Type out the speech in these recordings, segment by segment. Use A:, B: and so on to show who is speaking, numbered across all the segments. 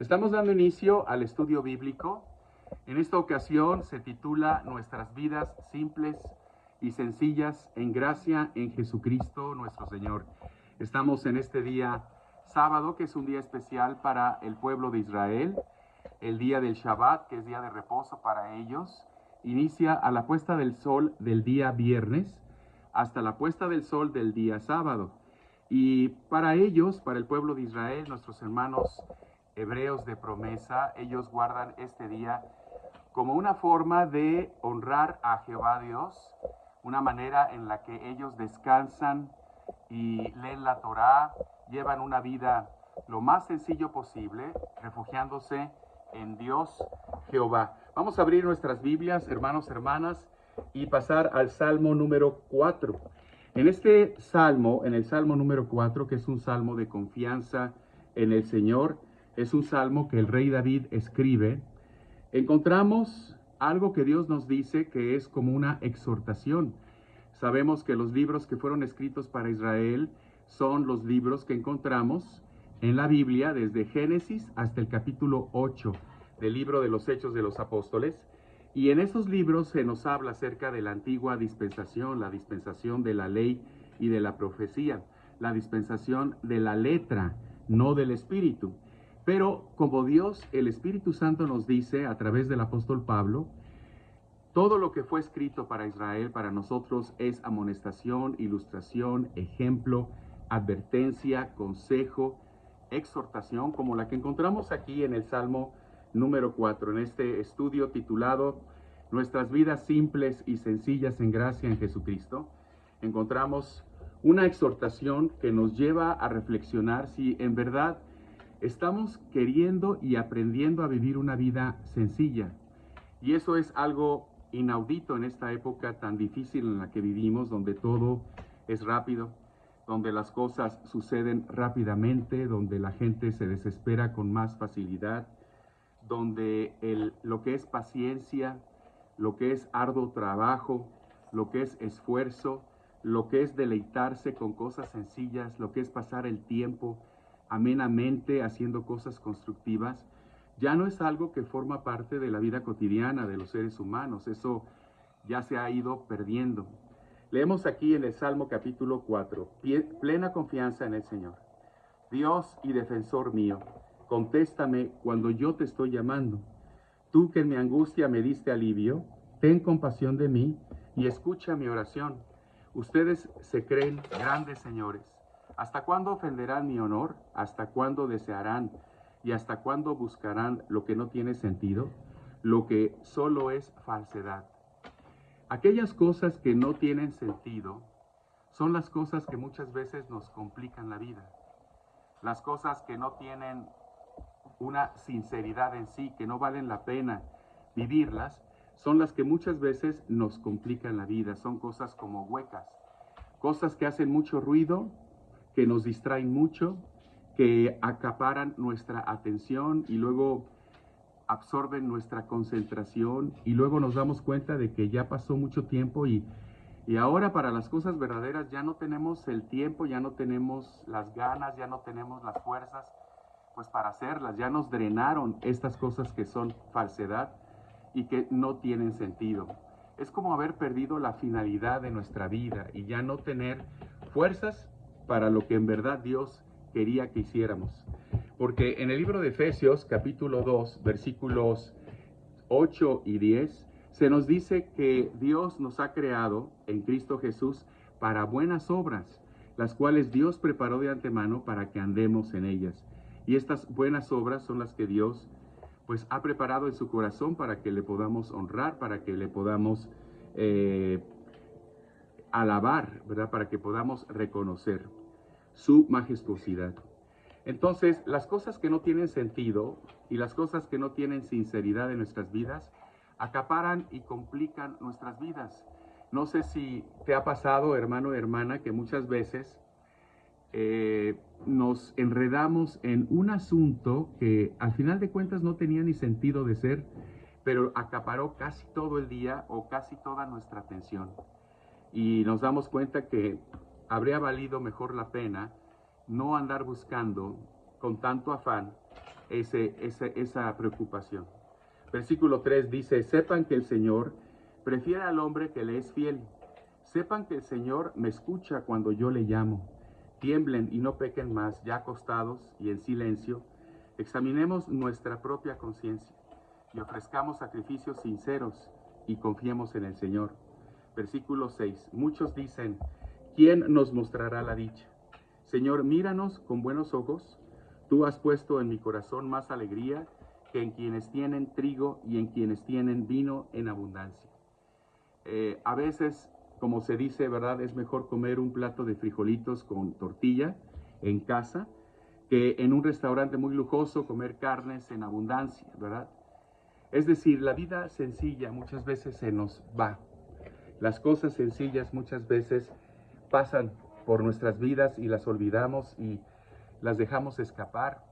A: Estamos dando inicio al estudio bíblico. En esta ocasión se titula Nuestras vidas simples y sencillas en gracia en Jesucristo nuestro Señor. Estamos en este día sábado, que es un día especial para el pueblo de Israel, el día del Shabbat, que es día de reposo para ellos. Inicia a la puesta del sol del día viernes hasta la puesta del sol del día sábado. Y para ellos, para el pueblo de Israel, nuestros hermanos hebreos de promesa, ellos guardan este día como una forma de honrar a Jehová Dios, una manera en la que ellos descansan y leen la Torá, llevan una vida lo más sencillo posible, refugiándose en Dios Jehová. Vamos a abrir nuestras Biblias, hermanos, hermanas, y pasar al Salmo número 4. En este Salmo, en el Salmo número 4, que es un salmo de confianza en el Señor, es un salmo que el rey David escribe, encontramos algo que Dios nos dice que es como una exhortación. Sabemos que los libros que fueron escritos para Israel son los libros que encontramos en la Biblia desde Génesis hasta el capítulo 8 del libro de los Hechos de los Apóstoles. Y en esos libros se nos habla acerca de la antigua dispensación, la dispensación de la ley y de la profecía, la dispensación de la letra, no del espíritu. Pero como Dios, el Espíritu Santo nos dice a través del apóstol Pablo, todo lo que fue escrito para Israel, para nosotros es amonestación, ilustración, ejemplo, advertencia, consejo, exhortación, como la que encontramos aquí en el Salmo número 4, en este estudio titulado Nuestras vidas simples y sencillas en gracia en Jesucristo. Encontramos una exhortación que nos lleva a reflexionar si en verdad estamos queriendo y aprendiendo a vivir una vida sencilla. Y eso es algo inaudito en esta época tan difícil en la que vivimos, donde todo es rápido, donde las cosas suceden rápidamente, donde la gente se desespera con más facilidad, donde lo que es paciencia, lo que es arduo trabajo, lo que es esfuerzo, lo que es deleitarse con cosas sencillas, lo que es pasar el tiempo amenamente haciendo cosas constructivas, ya no es algo que forma parte de la vida cotidiana de los seres humanos. Eso ya se ha ido perdiendo. Leemos aquí en el Salmo capítulo 4, plena confianza en el Señor. Dios y defensor mío, contéstame cuando yo te estoy llamando. Tú que en mi angustia me diste alivio, ten compasión de mí y escucha mi oración. Ustedes se creen grandes señores. ¿Hasta cuándo ofenderán mi honor? ¿Hasta cuándo desearán y hasta cuándo buscarán lo que no tiene sentido? Lo que solo es falsedad. Aquellas cosas que no tienen sentido son las cosas que muchas veces nos complican la vida. Las cosas que no tienen una sinceridad en sí, que no valen la pena vivirlas, son las que muchas veces nos complican la vida. Son cosas como huecas, cosas que hacen mucho ruido, que nos distraen mucho, que acaparan nuestra atención y luego absorben nuestra concentración y luego nos damos cuenta de que ya pasó mucho tiempo y ahora para las cosas verdaderas ya no tenemos el tiempo, ya no tenemos las ganas, ya no tenemos las fuerzas pues para hacerlas. Ya nos drenaron estas cosas que son falsedad y que no tienen sentido. Es como haber perdido la finalidad de nuestra vida y ya no tener fuerzas para lo que en verdad Dios quería que hiciéramos. Porque en el libro de Efesios, capítulo 2, versículos 8 y 10, se nos dice que Dios nos ha creado en Cristo Jesús para buenas obras, las cuales Dios preparó de antemano para que andemos en ellas. Y estas buenas obras son las que Dios pues ha preparado en su corazón para que le podamos honrar, para que le podamos alabar, ¿verdad? Para que podamos reconocer su majestuosidad. Entonces, las cosas que no tienen sentido y las cosas que no tienen sinceridad en nuestras vidas acaparan y complican nuestras vidas. No sé si te ha pasado, hermano o hermana, que muchas veces nos enredamos en un asunto que al final de cuentas no tenía ni sentido de ser, pero acaparó casi todo el día o casi toda nuestra atención. Y nos damos cuenta que habría valido mejor la pena no andar buscando con tanto afán esa preocupación. Versículo 3 dice, sepan que el Señor prefiere al hombre que le es fiel. Sepan que el Señor me escucha cuando yo le llamo. Tiemblen y no pequen más, ya acostados y en silencio. Examinemos nuestra propia conciencia y ofrezcamos sacrificios sinceros y confiemos en el Señor. Versículo 6. Muchos dicen, ¿quién nos mostrará la dicha? Señor, míranos con buenos ojos. Tú has puesto en mi corazón más alegría que en quienes tienen trigo y en quienes tienen vino en abundancia. A veces, como se dice, ¿verdad? Es mejor comer un plato de frijolitos con tortilla en casa que en un restaurante muy lujoso comer carnes en abundancia, ¿verdad? Es decir, la vida sencilla muchas veces se nos va. Las cosas sencillas muchas veces pasan por nuestras vidas y las olvidamos y las dejamos escapar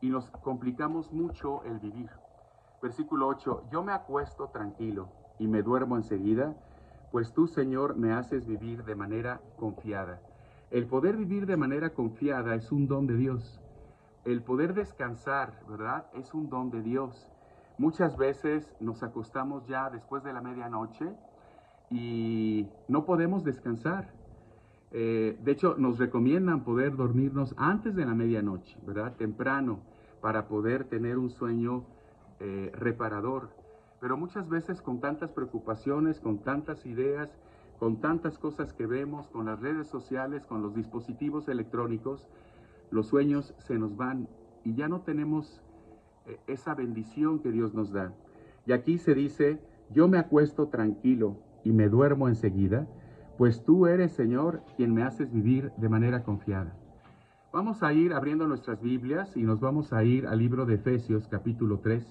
A: y nos complicamos mucho el vivir. Versículo 8, yo me acuesto tranquilo y me duermo enseguida, pues tú, Señor, me haces vivir de manera confiada. El poder vivir de manera confiada es un don de Dios. El poder descansar, ¿verdad? Es un don de Dios. Muchas veces nos acostamos ya después de la medianoche y no podemos descansar. De hecho, nos recomiendan poder dormirnos antes de la medianoche, ¿verdad? Temprano, para poder tener un sueño reparador. Pero muchas veces con tantas preocupaciones, con tantas ideas, con tantas cosas que vemos, con las redes sociales, con los dispositivos electrónicos, los sueños se nos van y ya no tenemos esa bendición que Dios nos da. Y aquí se dice, yo me acuesto tranquilo y me duermo enseguida, pues tú eres, Señor, quien me haces vivir de manera confiada. Vamos a ir abriendo nuestras Biblias y nos vamos a ir al libro de Efesios, capítulo 3,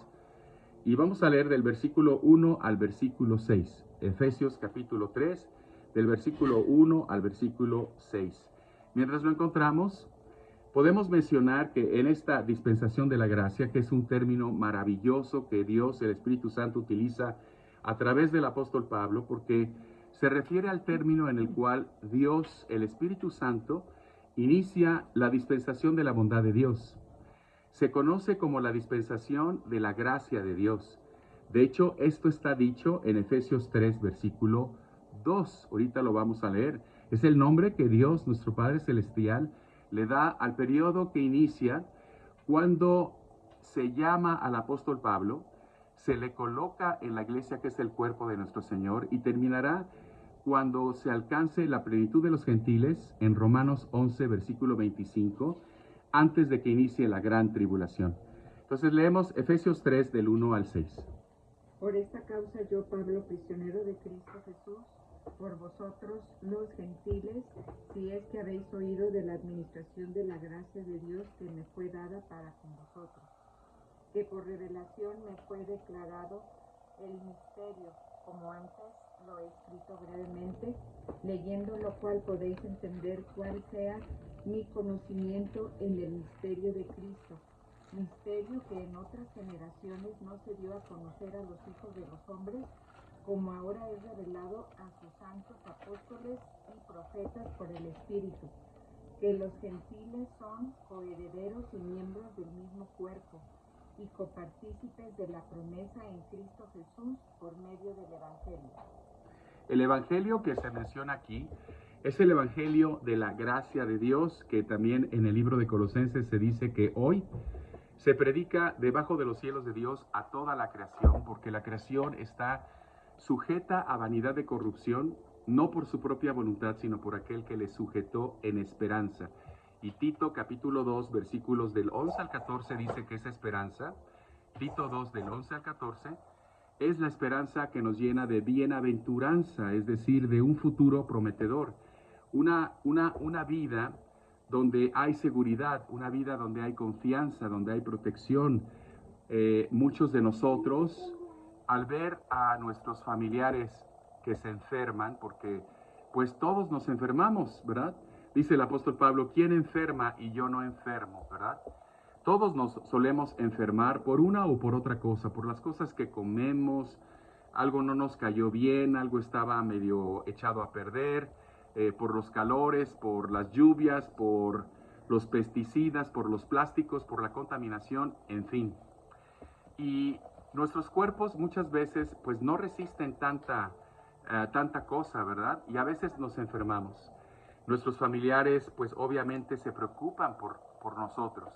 A: y vamos a leer del versículo 1 al versículo 6. Efesios, capítulo 3, del versículo 1 al versículo 6. Mientras lo encontramos, podemos mencionar que en esta dispensación de la gracia, que es un término maravilloso que Dios, el Espíritu Santo, utiliza a través del apóstol Pablo, porque se refiere al término en el cual Dios, el Espíritu Santo, inicia la dispensación de la bondad de Dios. Se conoce como la dispensación de la gracia de Dios. De hecho, esto está dicho en Efesios 3, versículo 2. Ahorita lo vamos a leer. Es el nombre que Dios, nuestro Padre Celestial, le da al periodo que inicia cuando se llama al apóstol Pablo, se le coloca en la iglesia que es el cuerpo de nuestro Señor y terminará cuando se alcance la plenitud de los gentiles en Romanos 11, versículo 25, antes de que inicie la gran tribulación. Entonces leemos Efesios 3 del 1 al 6.
B: Por esta causa yo, Pablo, prisionero de Cristo Jesús, por vosotros los gentiles, si es que habéis oído de la administración de la gracia de Dios que me fue dada para con vosotros, que por revelación me fue declarado el misterio, como antes lo he escrito brevemente, leyendo lo cual podéis entender cuál sea mi conocimiento en el misterio de Cristo, misterio que en otras generaciones no se dio a conocer a los hijos de los hombres, como ahora es revelado a sus santos apóstoles y profetas por el Espíritu, que los gentiles son coherederos y miembros del mismo cuerpo, y copartícipes de la promesa en Cristo Jesús por medio del Evangelio.
A: El Evangelio que se menciona aquí es el Evangelio de la gracia de Dios, que también en el libro de Colosenses se dice que hoy se predica debajo de los cielos de Dios a toda la creación, porque la creación está sujeta a vanidad de corrupción, no por su propia voluntad, sino por aquel que le sujetó en esperanza. Y Tito capítulo 2, versículos del 11 al 14 dice que esa esperanza, Tito 2 del 11 al 14, es la esperanza que nos llena de bienaventuranza, es decir, de un futuro prometedor, una vida donde hay seguridad, una vida donde hay confianza, donde hay protección. Muchos de nosotros, al ver a nuestros familiares que se enferman, porque pues todos nos enfermamos, ¿verdad? Dice el apóstol Pablo, ¿quién enferma y yo no enfermo, verdad? Todos nos solemos enfermar por una o por otra cosa, por las cosas que comemos, algo no nos cayó bien, algo estaba medio echado a perder, por los calores, por las lluvias, por los pesticidas, por los plásticos, por la contaminación, en fin. Y nuestros cuerpos muchas veces pues no resisten tanta cosa, ¿verdad? Y a veces nos enfermamos. Nuestros familiares pues obviamente se preocupan por nosotros.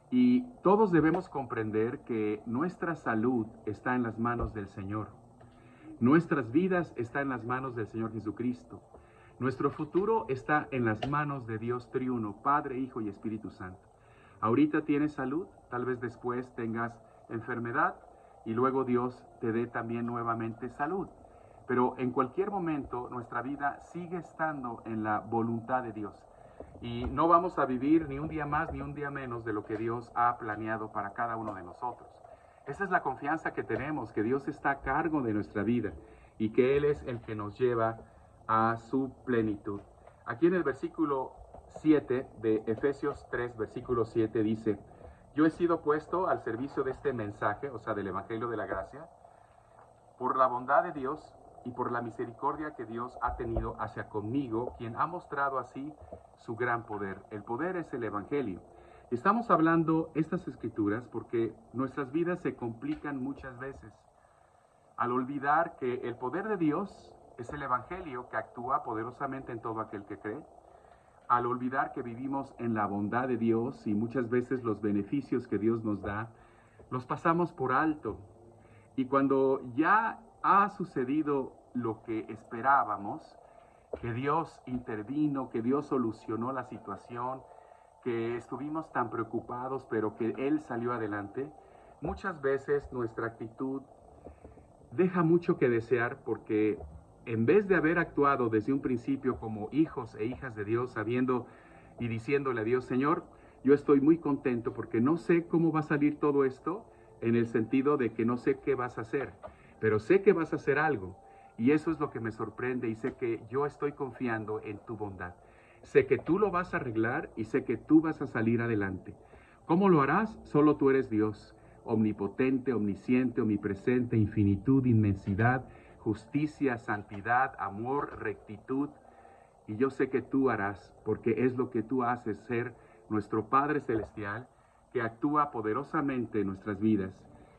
A: Y todos debemos comprender que nuestra salud está en las manos del Señor. Nuestras vidas están en las manos del Señor Jesucristo. Nuestro futuro está en las manos de Dios triuno, Padre, Hijo y Espíritu Santo. Ahorita tienes salud, tal vez después tengas enfermedad y luego Dios te dé también nuevamente salud. Pero en cualquier momento nuestra vida sigue estando en la voluntad de Dios. Y no vamos a vivir ni un día más ni un día menos de lo que Dios ha planeado para cada uno de nosotros. Esa es la confianza que tenemos, que Dios está a cargo de nuestra vida y que Él es el que nos lleva a su plenitud. Aquí en el versículo 7 de Efesios 3, versículo 7 dice: yo he sido puesto al servicio de este mensaje, o sea, del Evangelio de la Gracia, por la bondad de Dios y por la misericordia que Dios ha tenido hacia conmigo, quien ha mostrado así su gran poder. El poder es el Evangelio. Estamos hablando estas escrituras porque nuestras vidas se complican muchas veces al olvidar que el poder de Dios es el Evangelio que actúa poderosamente en todo aquel que cree, al olvidar que vivimos en la bondad de Dios y muchas veces los beneficios que Dios nos da, los pasamos por alto. Y cuando ya ha sucedido lo que esperábamos, que Dios intervino, que Dios solucionó la situación, que estuvimos tan preocupados, pero que Él salió adelante, muchas veces nuestra actitud deja mucho que desear porque en vez de haber actuado desde un principio como hijos e hijas de Dios, sabiendo y diciéndole a Dios: Señor, yo estoy muy contento porque no sé cómo va a salir todo esto, en el sentido de que no sé qué vas a hacer, pero sé que vas a hacer algo, y eso es lo que me sorprende, y sé que yo estoy confiando en tu bondad. Sé que tú lo vas a arreglar y sé que tú vas a salir adelante. ¿Cómo lo harás? Solo tú eres Dios, omnipotente, omnisciente, omnipresente, infinitud, inmensidad, justicia, santidad, amor, rectitud. Y yo sé que tú harás, porque es lo que tú haces, ser nuestro Padre Celestial, que actúa poderosamente en nuestras vidas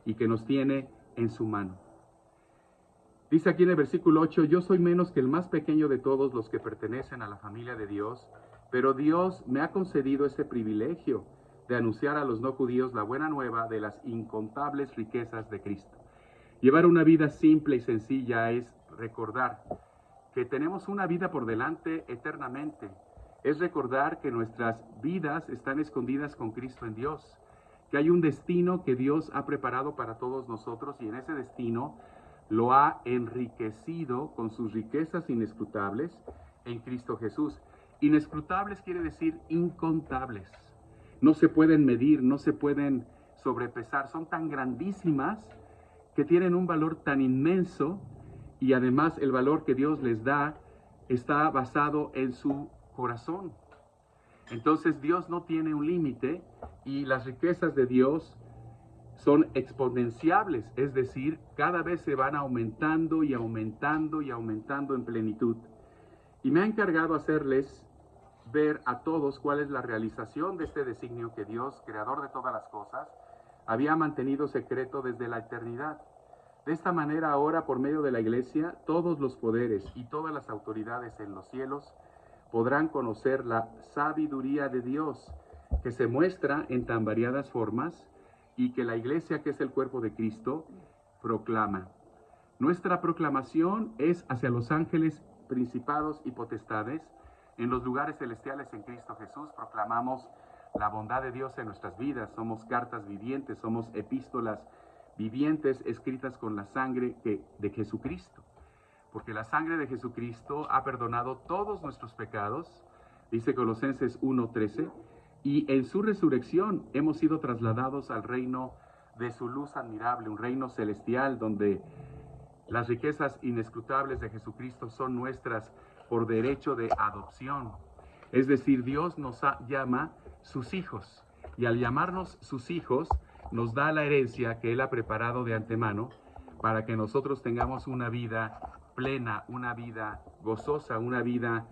A: y que nos tiene en su mano. Dice aquí en el versículo 8: yo soy menos que el más pequeño de todos los que pertenecen a la familia de Dios, pero Dios me ha concedido ese privilegio de anunciar a los no judíos la buena nueva de las incontables riquezas de Cristo. Llevar una vida simple y sencilla es recordar que tenemos una vida por delante eternamente. Es recordar que nuestras vidas están escondidas con Cristo en Dios, que hay un destino que Dios ha preparado para todos nosotros y en ese destino lo ha enriquecido con sus riquezas inescrutables en Cristo Jesús. Inescrutables quiere decir incontables. No se pueden medir, no se pueden sobrepesar. Son tan grandísimas que tienen un valor tan inmenso y además el valor que Dios les da está basado en su corazón. Entonces Dios no tiene un límite y las riquezas de Dios son exponenciables, es decir, cada vez se van aumentando y aumentando y aumentando en plenitud. Y me ha encargado hacerles ver a todos cuál es la realización de este designio que Dios, creador de todas las cosas, había mantenido secreto desde la eternidad. De esta manera ahora, por medio de la Iglesia, todos los poderes y todas las autoridades en los cielos podrán conocer la sabiduría de Dios, que se muestra en tan variadas formas y que la Iglesia, que es el cuerpo de Cristo, proclama. Nuestra proclamación es hacia los ángeles, principados y potestades. En los lugares celestiales en Cristo Jesús proclamamos la bondad de Dios en nuestras vidas. Somos cartas vivientes, somos epístolas vivientes escritas con la sangre de Jesucristo. Porque la sangre de Jesucristo ha perdonado todos nuestros pecados, dice Colosenses 1:13, y en su resurrección hemos sido trasladados al reino de su luz admirable, un reino celestial donde las riquezas inescrutables de Jesucristo son nuestras por derecho de adopción. Es decir, Dios nos llama sus hijos, y al llamarnos sus hijos nos da la herencia que Él ha preparado de antemano para que nosotros tengamos una vida plena, una vida gozosa, una vida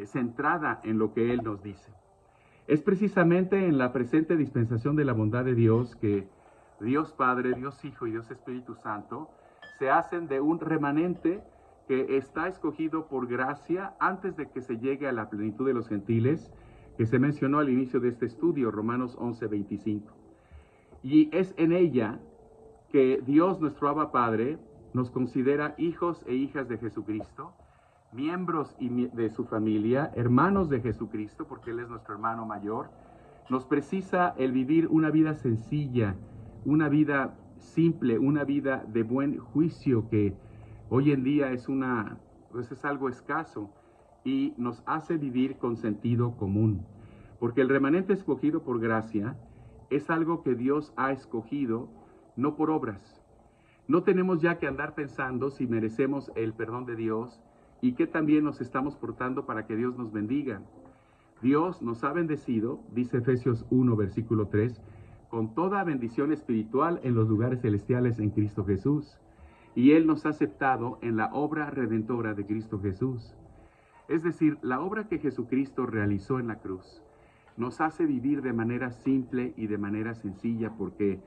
A: centrada en lo que Él nos dice. Es precisamente en la presente dispensación de la bondad de Dios que Dios Padre, Dios Hijo y Dios Espíritu Santo se hacen de un remanente que está escogido por gracia antes de que se llegue a la plenitud de los gentiles, que se mencionó al inicio de este estudio, Romanos 11:25. Y es en ella que Dios, nuestro Abba Padre, nos considera hijos e hijas de Jesucristo, miembros de su familia, hermanos de Jesucristo, porque Él es nuestro hermano mayor. Nos precisa el vivir una vida sencilla, una vida simple, una vida de buen juicio, que hoy en día es algo escaso, y nos hace vivir con sentido común. Porque el remanente escogido por gracia es algo que Dios ha escogido, no por obras. No tenemos ya que andar pensando si merecemos el perdón de Dios y qué también nos estamos portando para que Dios nos bendiga. Dios nos ha bendecido, dice Efesios 1, versículo 3, con toda bendición espiritual en los lugares celestiales en Cristo Jesús. Y Él nos ha aceptado en la obra redentora de Cristo Jesús. Es decir, la obra que Jesucristo realizó en la cruz nos hace vivir de manera simple y de manera sencilla, porque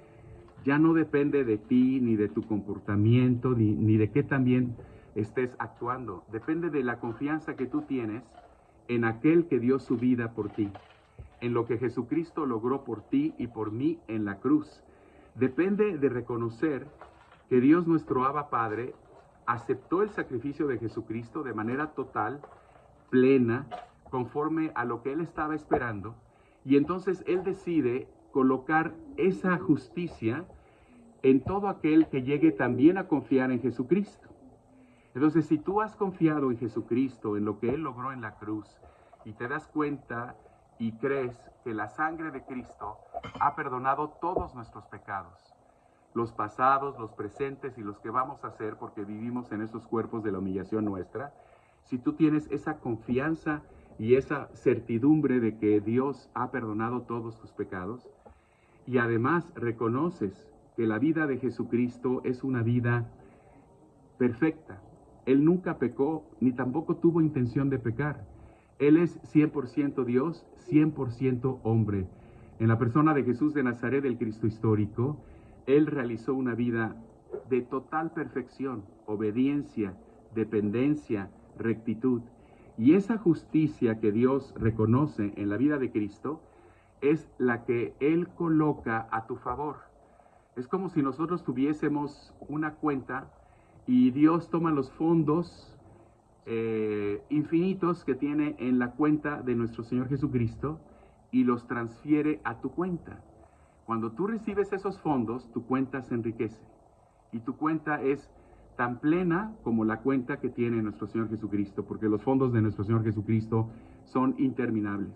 A: ya no depende de ti, ni de tu comportamiento, ni de qué también estés actuando. Depende de la confianza que tú tienes en aquel que dio su vida por ti, en lo que Jesucristo logró por ti y por mí en la cruz. Depende de reconocer que Dios, nuestro Abba Padre, aceptó el sacrificio de Jesucristo de manera total, plena, conforme a lo que Él estaba esperando, y entonces Él decide colocar esa justicia en todo aquel que llegue también a confiar en Jesucristo. Entonces, si tú has confiado en Jesucristo, en lo que Él logró en la cruz, y te das cuenta y crees que la sangre de Cristo ha perdonado todos nuestros pecados, los pasados, los presentes y los que vamos a hacer, porque vivimos en esos cuerpos de la humillación nuestra, si tú tienes esa confianza y esa certidumbre de que Dios ha perdonado todos tus pecados, y además reconoces que la vida de Jesucristo es una vida perfecta. Él nunca pecó, ni tampoco tuvo intención de pecar. Él es 100% Dios, 100% hombre. En la persona de Jesús de Nazaret, el Cristo histórico, Él realizó una vida de total perfección, obediencia, dependencia, rectitud. Y esa justicia que Dios reconoce en la vida de Cristo es la que Él coloca a tu favor. Es como si nosotros tuviésemos una cuenta y Dios toma los fondos infinitos que tiene en la cuenta de nuestro Señor Jesucristo y los transfiere a tu cuenta. Cuando tú recibes esos fondos, tu cuenta se enriquece y tu cuenta es tan plena como la cuenta que tiene nuestro Señor Jesucristo, porque los fondos de nuestro Señor Jesucristo son interminables.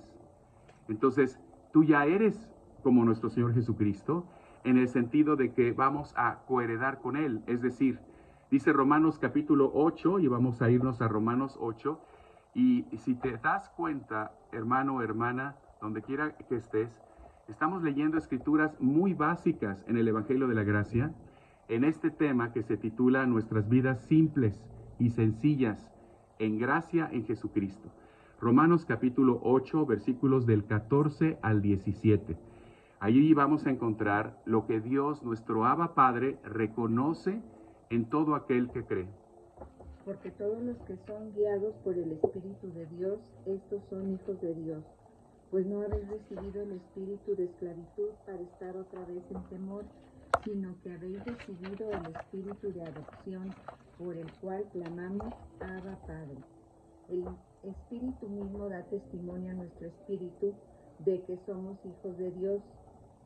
A: Entonces, tú ya eres como nuestro Señor Jesucristo, en el sentido de que vamos a coheredar con Él. Es decir, dice Romanos capítulo 8, y vamos a irnos a Romanos 8, y si te das cuenta, hermano o hermana, donde quiera que estés, estamos leyendo escrituras muy básicas en el Evangelio de la Gracia, en este tema que se titula Nuestras vidas simples y sencillas en gracia en Jesucristo. Romanos capítulo 8, versículos del 14 al 17. Allí vamos a encontrar lo que Dios, nuestro Abba Padre, reconoce en todo aquel que cree.
B: Porque todos los que son guiados por el Espíritu de Dios, estos son hijos de Dios. Pues no habéis recibido el espíritu de esclavitud para estar otra vez en temor, sino que habéis recibido el espíritu de adopción, por el cual clamamos, Abba Padre. El Espíritu mismo da testimonio a nuestro espíritu de que somos hijos de Dios,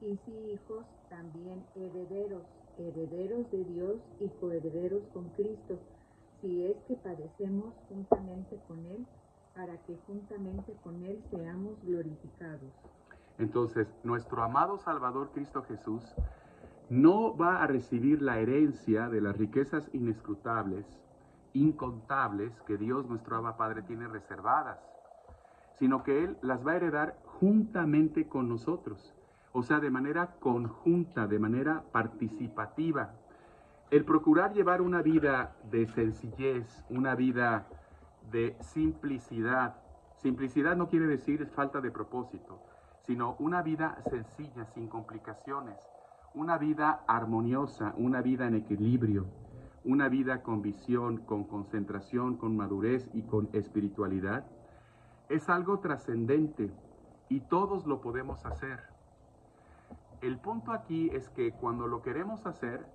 B: y si hijos, también herederos, herederos de Dios y coherederos con Cristo, si es que padecemos juntamente con Él, para que juntamente con Él seamos glorificados.
A: Entonces, nuestro amado Salvador Cristo Jesús no va a recibir la herencia de las riquezas inescrutables, incontables, que Dios, nuestro Abba Padre, tiene reservadas, sino que Él las va a heredar juntamente con nosotros, o sea, de manera conjunta, de manera participativa. El procurar llevar una vida de sencillez, una vida de simplicidad. Simplicidad no quiere decir falta de propósito. sino una vida sencilla, sin complicaciones, una vida armoniosa, una vida en equilibrio, una vida con visión, con concentración, con madurez y con espiritualidad, es algo trascendente y todos lo podemos hacer. El punto aquí es que cuando lo queremos hacer,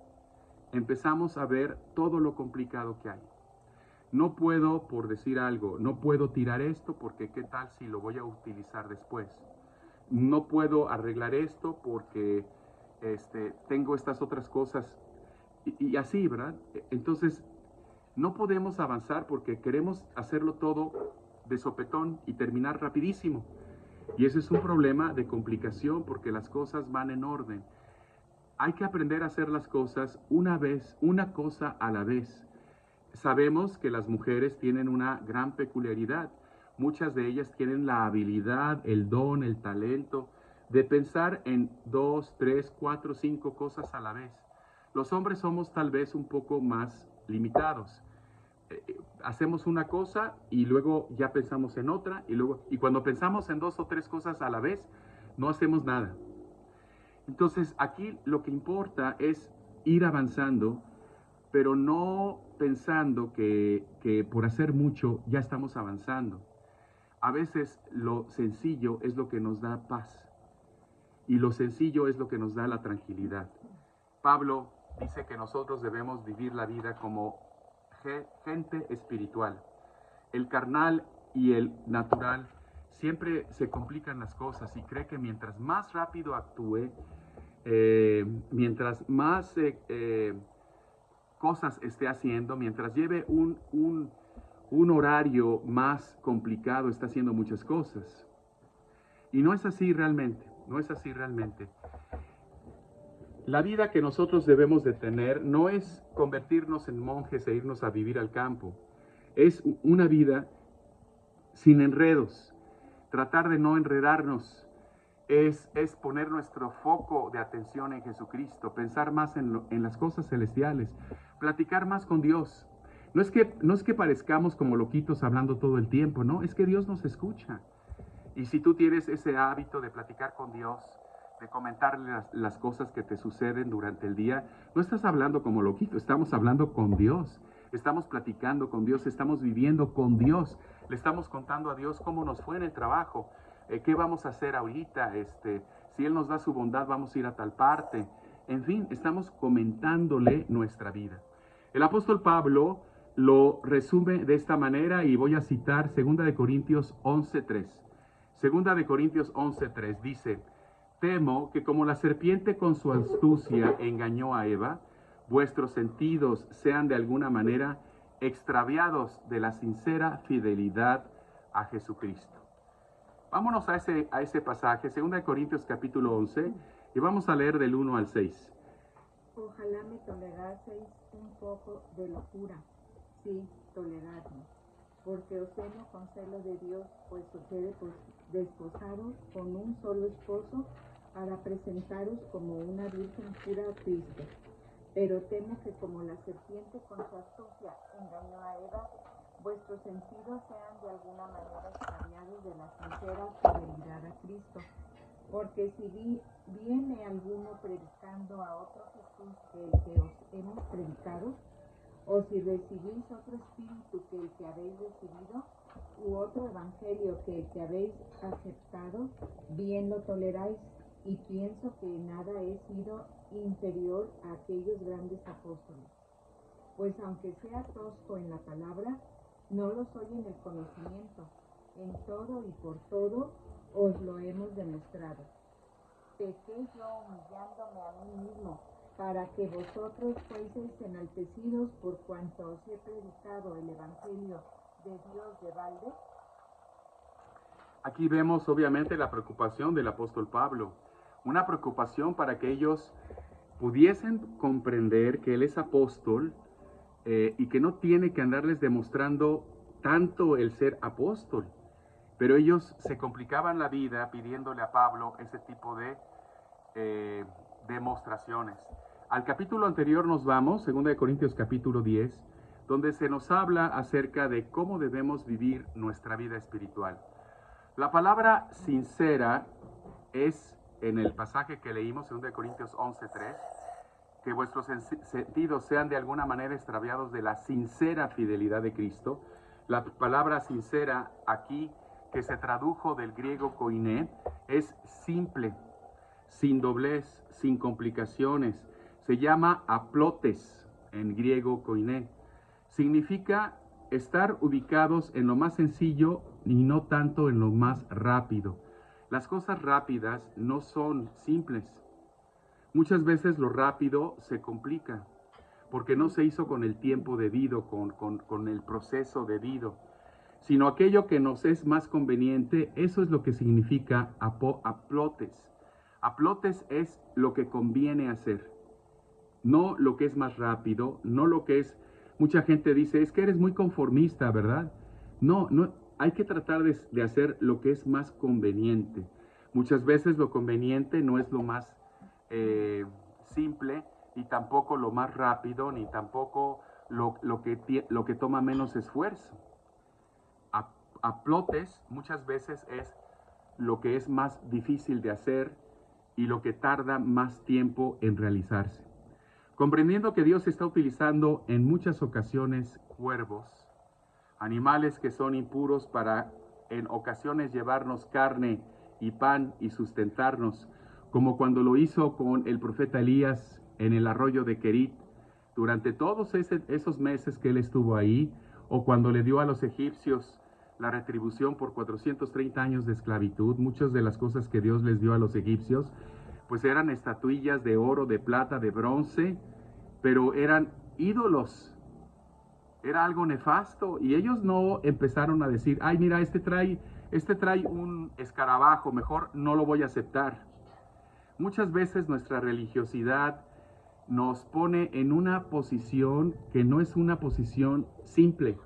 A: empezamos a ver todo lo complicado que hay. No puedo, por decir algo, no puedo tirar esto porque qué tal si lo voy a utilizar después. No puedo arreglar esto porque tengo estas otras cosas y así, ¿verdad? Entonces, no podemos avanzar porque queremos hacerlo todo de sopetón y terminar rapidísimo. Y ese es un problema de complicación porque las cosas van en orden. Hay que aprender a hacer las cosas una vez, una cosa a la vez. Sabemos que las mujeres tienen una gran peculiaridad. Muchas de ellas tienen la habilidad, el don, el talento de pensar en 2, 3, 4, 5 cosas a la vez. Los hombres somos tal vez un poco más limitados. Hacemos una cosa y luego ya pensamos en otra y cuando pensamos en 2 o 3 cosas a la vez, no hacemos nada. Entonces aquí lo que importa es ir avanzando, pero no pensando que por hacer mucho ya estamos avanzando. A veces lo sencillo es lo que nos da paz y lo sencillo es lo que nos da la tranquilidad. Pablo dice que nosotros debemos vivir la vida como gente espiritual. El carnal y el natural siempre se complican las cosas y cree que mientras más rápido actúe, mientras más cosas esté haciendo, mientras lleve un horario más complicado, está haciendo muchas cosas. Y no es así realmente, no es así realmente. La vida que nosotros debemos de tener no es convertirnos en monjes e irnos a vivir al campo. Es una vida sin enredos, tratar de no enredarnos. Es poner nuestro foco de atención en Jesucristo, pensar más en las cosas celestiales, platicar más con Dios. No es que parezcamos como loquitos hablando todo el tiempo, no, es que Dios nos escucha. Y si tú tienes ese hábito de platicar con Dios, de comentarle las cosas que te suceden durante el día, no estás hablando como loquito, estamos hablando con Dios, estamos platicando con Dios, estamos viviendo con Dios, le estamos contando a Dios cómo nos fue en el trabajo, qué vamos a hacer ahorita, si Él nos da su bondad vamos a ir a tal parte, en fin, estamos comentándole nuestra vida. El apóstol Pablo lo resume de esta manera y voy a citar 2 Corintios 11:3. 2 Corintios 11:3 dice: temo que como la serpiente con su astucia engañó a Eva, vuestros sentidos sean de alguna manera extraviados de la sincera fidelidad a Jesucristo. Vámonos a ese pasaje, 2 Corintios capítulo 11, y vamos a leer del 1 al 6.
B: Ojalá me toleraseis un poco de locura, sí, toleradme, porque os amo con celo de Dios, pues os he desposado con un solo esposo, para presentaros como una virgen pura a Cristo. Pero temo que como la serpiente con su astucia engañó a Eva, vuestros sentidos sean de alguna manera extraviados de la sincera fidelidad a Cristo. Porque si viene alguno predicando a otro Jesús que el que os hemos predicado, o si recibís otro espíritu que el que habéis recibido, u otro evangelio que el que habéis aceptado, bien lo toleráis. Y pienso que nada he sido inferior a aquellos grandes apóstoles. Pues aunque sea tosco en la palabra, no lo soy en el conocimiento. En todo y por todo os lo hemos demostrado. Pequé yo humillándome a mí mismo, para que vosotros fueseis enaltecidos por cuanto os he predicado el evangelio de Dios de balde.
A: Aquí vemos obviamente la preocupación del apóstol Pablo, una preocupación para que ellos pudiesen comprender que él es apóstol y que no tiene que andarles demostrando tanto el ser apóstol. Pero ellos se complicaban la vida pidiéndole a Pablo ese tipo de demostraciones. Al capítulo anterior nos vamos, 2 Corintios capítulo 10, donde se nos habla acerca de cómo debemos vivir nuestra vida espiritual. La palabra sincera es, en el pasaje que leímos en 2 Corintios 11:3, que vuestros sentidos sean de alguna manera extraviados de la sincera fidelidad de Cristo. La palabra sincera aquí, que se tradujo del griego koiné, es simple, sin doblez, sin complicaciones. Se llama aplotes en griego koiné. Significa estar ubicados en lo más sencillo y no tanto en lo más rápido. Las cosas rápidas no son simples. Muchas veces lo rápido se complica porque no se hizo con el tiempo debido, con el proceso debido, sino aquello que nos es más conveniente. Eso es lo que significa aplotes. Aplotes es lo que conviene hacer, no lo que es más rápido, no lo que es... Mucha gente dice, es que eres muy conformista, ¿verdad? No, hay que tratar de hacer lo que es más conveniente. Muchas veces lo conveniente no es lo más simple, y tampoco lo más rápido, ni tampoco lo que toma menos esfuerzo. Aplotes muchas veces es lo que es más difícil de hacer y lo que tarda más tiempo en realizarse. Comprendiendo que Dios está utilizando en muchas ocasiones cuervos, animales que son impuros, para en ocasiones llevarnos carne y pan y sustentarnos, como cuando lo hizo con el profeta Elías en el arroyo de Querit, durante todos esos meses que él estuvo ahí, o cuando le dio a los egipcios la retribución por 430 años de esclavitud. Muchas de las cosas que Dios les dio a los egipcios, pues eran estatuillas de oro, de plata, de bronce, pero eran ídolos. Era algo nefasto, y ellos no empezaron a decir, ay, mira, este trae un escarabajo, mejor no lo voy a aceptar. Muchas veces nuestra religiosidad nos pone en una posición que no es una posición simple.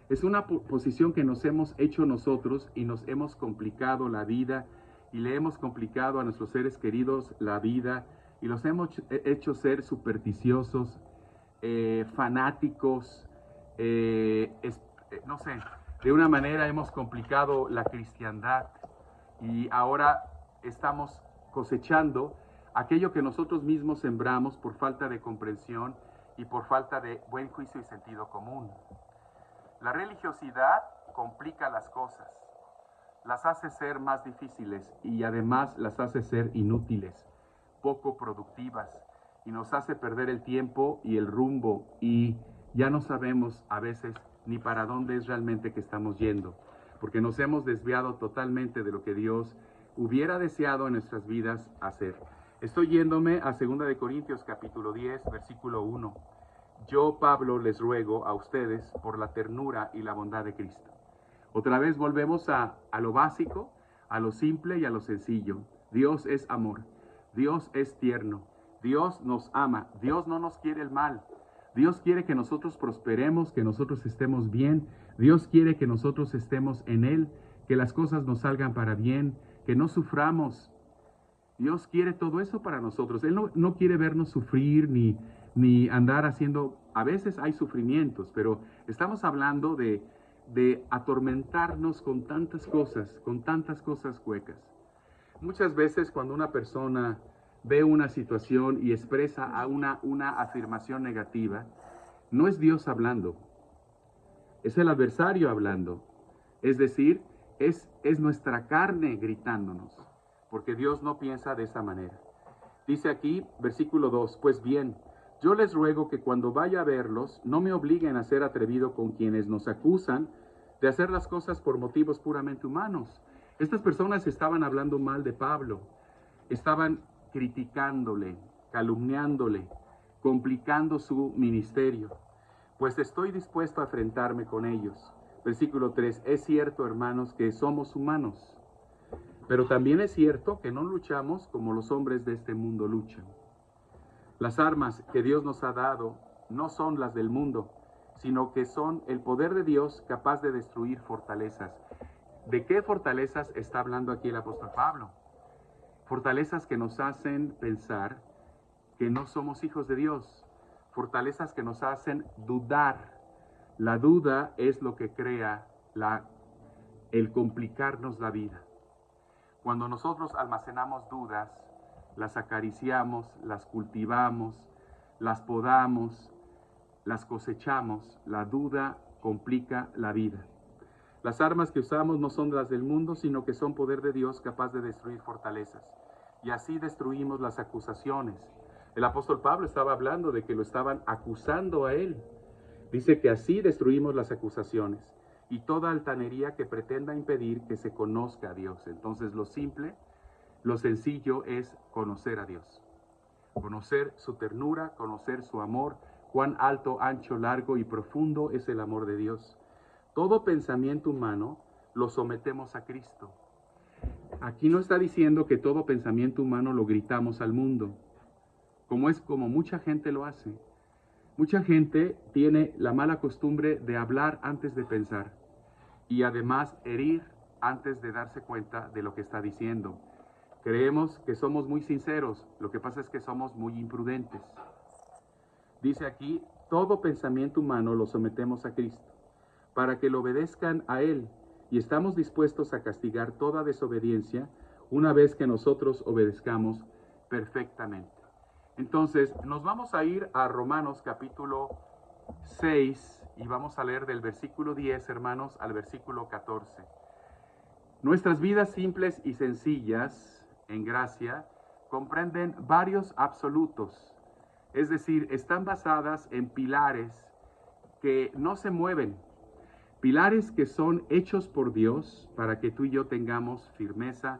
A: Es una posición que nos hemos hecho nosotros, y nos hemos complicado la vida, y le hemos complicado a nuestros seres queridos la vida, y los hemos hecho ser supersticiosos, fanáticos, no sé, de una manera hemos complicado la cristiandad, y ahora estamos cosechando aquello que nosotros mismos sembramos por falta de comprensión y por falta de buen juicio y sentido común. La religiosidad complica las cosas, las hace ser más difíciles, y además las hace ser inútiles, poco productivas, y nos hace perder el tiempo y el rumbo, y ya no sabemos a veces ni para dónde es realmente que estamos yendo, porque nos hemos desviado totalmente de lo que Dios hubiera deseado en nuestras vidas hacer. Estoy yéndome a 2 Corintios capítulo 10, versículo 1. Yo, Pablo, les ruego a ustedes por la ternura y la bondad de Cristo. Otra vez volvemos a lo básico, a lo simple y a lo sencillo. Dios es amor, Dios es tierno, Dios nos ama, Dios no nos quiere el mal. Dios quiere que nosotros prosperemos, que nosotros estemos bien. Dios quiere que nosotros estemos en Él, que las cosas nos salgan para bien, que no suframos. Dios quiere todo eso para nosotros. Él no quiere vernos sufrir ni andar haciendo... A veces hay sufrimientos, pero estamos hablando de atormentarnos con tantas cosas huecas. Muchas veces cuando una persona ve una situación y expresa una afirmación negativa, no es Dios hablando, es el adversario hablando. Es decir, es nuestra carne gritándonos, porque Dios no piensa de esa manera. Dice aquí, versículo 2, pues bien, yo les ruego que cuando vaya a verlos, no me obliguen a ser atrevido con quienes nos acusan de hacer las cosas por motivos puramente humanos. Estas personas estaban hablando mal de Pablo, estaban criticándole, calumniándole, complicando su ministerio. Pues estoy dispuesto a enfrentarme con ellos. Versículo 3, es cierto, hermanos, que somos humanos, pero también es cierto que no luchamos como los hombres de este mundo luchan. Las armas que Dios nos ha dado no son las del mundo, sino que son el poder de Dios capaz de destruir fortalezas. ¿De qué fortalezas está hablando aquí el apóstol Pablo? Fortalezas que nos hacen pensar que no somos hijos de Dios. Fortalezas que nos hacen dudar. La duda es lo que crea el complicarnos la vida. Cuando nosotros almacenamos dudas, las acariciamos, las cultivamos, las podamos, las cosechamos, la duda complica la vida. Las armas que usamos no son las del mundo, sino que son poder de Dios capaz de destruir fortalezas. Y así destruimos las acusaciones. El apóstol Pablo estaba hablando de que lo estaban acusando a él. Dice que así destruimos las acusaciones y toda altanería que pretenda impedir que se conozca a Dios. Entonces lo simple, lo sencillo es conocer a Dios. Conocer su ternura, conocer su amor, cuán alto, ancho, largo y profundo es el amor de Dios. Todo pensamiento humano lo sometemos a Cristo. Aquí no está diciendo que todo pensamiento humano lo gritamos al mundo, como mucha gente lo hace. Mucha gente tiene la mala costumbre de hablar antes de pensar y además herir antes de darse cuenta de lo que está diciendo. Creemos que somos muy sinceros, lo que pasa es que somos muy imprudentes. Dice aquí, todo pensamiento humano lo sometemos a Cristo, para que lo obedezcan a Él, y estamos dispuestos a castigar toda desobediencia una vez que nosotros obedezcamos perfectamente. Entonces, nos vamos a ir a Romanos capítulo 6 y vamos a leer del versículo 10, hermanos, al versículo 14. Nuestras vidas simples y sencillas, en gracia, comprenden varios absolutos, es decir, están basadas en pilares que no se mueven, pilares que son hechos por Dios para que tú y yo tengamos firmeza,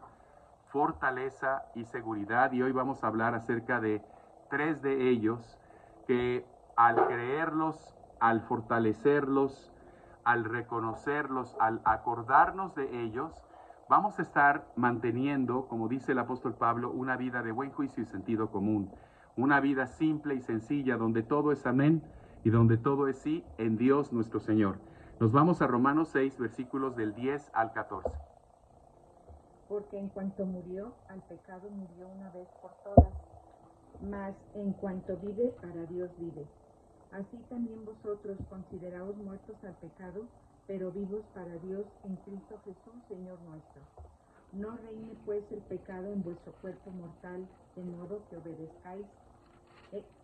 A: fortaleza y seguridad. Y hoy vamos a hablar acerca de 3 de ellos que al creerlos, al fortalecerlos, al reconocerlos, al acordarnos de ellos, vamos a estar manteniendo, como dice el apóstol Pablo, una vida de buen juicio y sentido común. Una vida simple y sencilla, donde todo es amén y donde todo es sí en Dios nuestro Señor. Nos vamos a Romanos 6, versículos del 10 al 14.
B: Porque en cuanto murió, al pecado murió una vez por todas, mas en cuanto vive, para Dios vive. Así también vosotros consideraos muertos al pecado, pero vivos para Dios en Cristo Jesús, Señor nuestro. No reine pues el pecado en vuestro cuerpo mortal, de modo que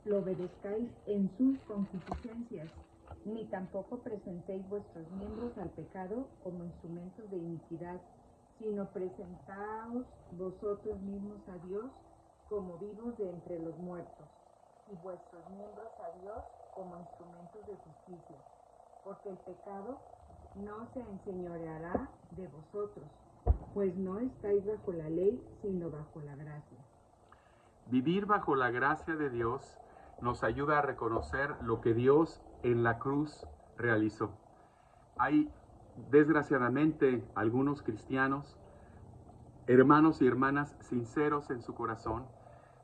B: lo obedezcáis en sus concupiscencias, ni tampoco presentéis vuestros miembros al pecado como instrumentos de iniquidad, sino presentaos vosotros mismos a Dios como vivos de entre los muertos, y vuestros miembros a Dios como instrumentos de justicia, porque el pecado no se enseñoreará de vosotros, pues no estáis bajo la ley, sino bajo la gracia.
A: Vivir bajo la gracia de Dios nos ayuda a reconocer lo que Dios en la cruz realizó. Hay, desgraciadamente, algunos cristianos, hermanos y hermanas sinceros en su corazón,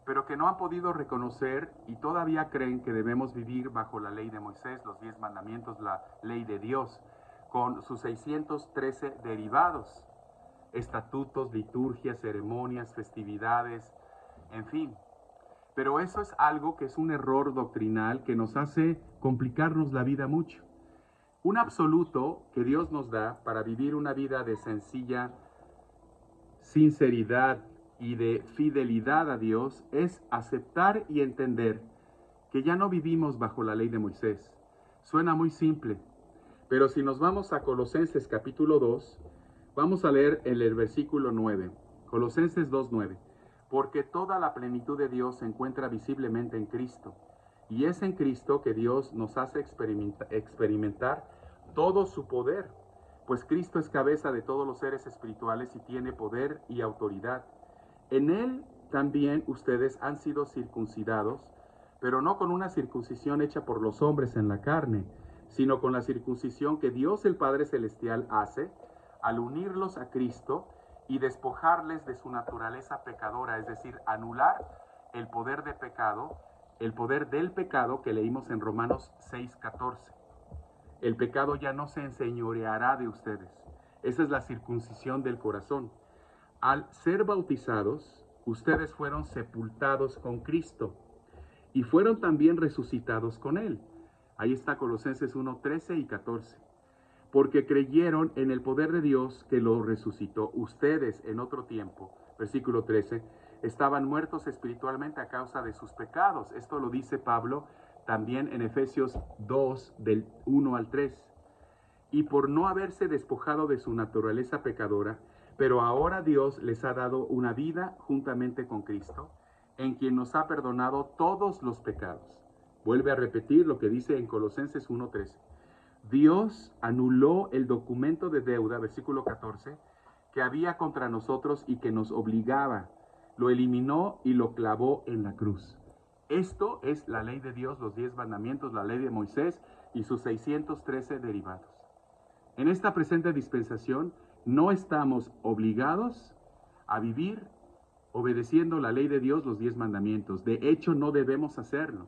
A: pero que no han podido reconocer y todavía creen que debemos vivir bajo la ley de Moisés, los 10 mandamientos, la ley de Dios, con sus 613 derivados, estatutos, liturgias, ceremonias, festividades, en fin. Pero eso es algo que es un error doctrinal que nos hace complicarnos la vida mucho. Un absoluto que Dios nos da para vivir una vida de sencilla sinceridad y de fidelidad a Dios es aceptar y entender que ya no vivimos bajo la ley de Moisés. Suena muy simple, pero si nos vamos a Colosenses capítulo 2, vamos a leer el versículo 9. Colosenses 2:9. Porque toda la plenitud de Dios se encuentra visiblemente en Cristo, y es en Cristo que Dios nos hace experimentar todo su poder, pues Cristo es cabeza de todos los seres espirituales y tiene poder y autoridad. En Él también ustedes han sido circuncidados, pero no con una circuncisión hecha por los hombres en la carne, sino con la circuncisión que Dios el Padre Celestial hace al unirlos a Cristo y despojarles de su naturaleza pecadora, es decir, anular el poder de pecado, el poder del pecado que leímos en Romanos 6:14. El pecado ya no se enseñoreará de ustedes. Esa es la circuncisión del corazón. Al ser bautizados, ustedes fueron sepultados con Cristo y fueron también resucitados con Él. Ahí está Colosenses 1:13 y 14. porque creyeron en el poder de Dios que lo resucitó. Ustedes en otro tiempo, versículo 13, estaban muertos espiritualmente a causa de sus pecados. Esto lo dice Pablo también en Efesios 2, del 1 al 3. Y por no haberse despojado de su naturaleza pecadora, pero ahora Dios les ha dado una vida juntamente con Cristo, en quien nos ha perdonado todos los pecados. Vuelve a repetir lo que dice en Colosenses 1:13. Dios anuló el documento de deuda, versículo 14, que había contra nosotros y que nos obligaba. Lo eliminó y lo clavó en la cruz. Esto es la ley de Dios, los 10 mandamientos, la ley de Moisés y sus 613 derivados. En esta presente dispensación no estamos obligados a vivir obedeciendo la ley de Dios, los 10 mandamientos. De hecho, no debemos hacerlo.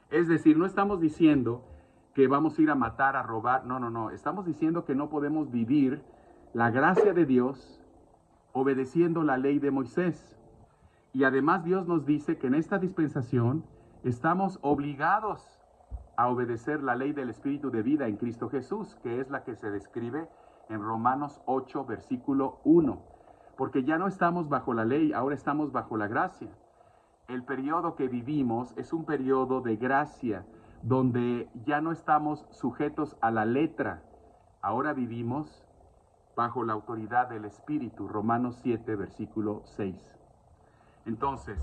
A: Es decir, no estamos diciendo que vamos a ir a matar, a robar. No. Estamos diciendo que no podemos vivir la gracia de Dios obedeciendo la ley de Moisés. Y además Dios nos dice que en esta dispensación estamos obligados a obedecer la ley del Espíritu de vida en Cristo Jesús, que es la que se describe en Romanos 8, versículo 1. Porque ya no estamos bajo la ley, ahora estamos bajo la gracia. El periodo que vivimos es un periodo de gracia, donde ya no estamos sujetos a la letra. Ahora vivimos bajo la autoridad del Espíritu. Romanos 7, versículo 6. Entonces,